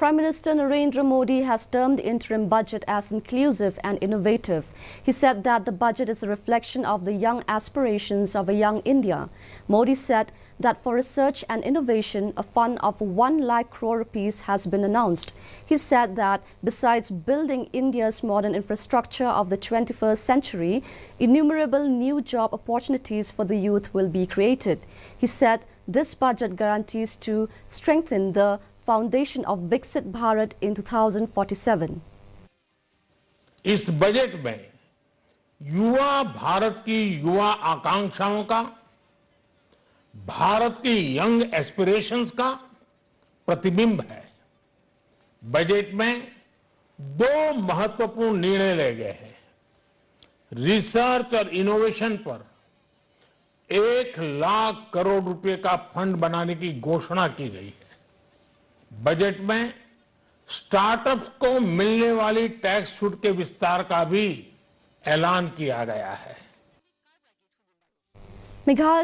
Prime Minister Narendra Modi has termed the interim budget as inclusive and innovative. He said that the budget is a reflection of the young aspirations of a young India. Modi said that for research and innovation, a fund of 1 lakh crore rupees has been announced. He said that besides building India's modern infrastructure of the 21st century, innumerable new job opportunities for the youth will be created. He said this budget guarantees to strengthen the foundation of Viksit Bharat in 2047. इस budget में युवा भारत की युवा आकांक्षाओं का, भारत की young aspirations का प्रतिबिंब है। बजट में 2 महत्वपूर्ण निर्णय लिए गए हैं। रिसर्च और इनोवेशन पर 1 लाख करोड़ रुपए का फंड बनाने की घोषणा की गई है। बजट में स्टार्टअप्स को मिलने वाली टैक्स छूट के विस्तार का भी ऐलान किया गया है।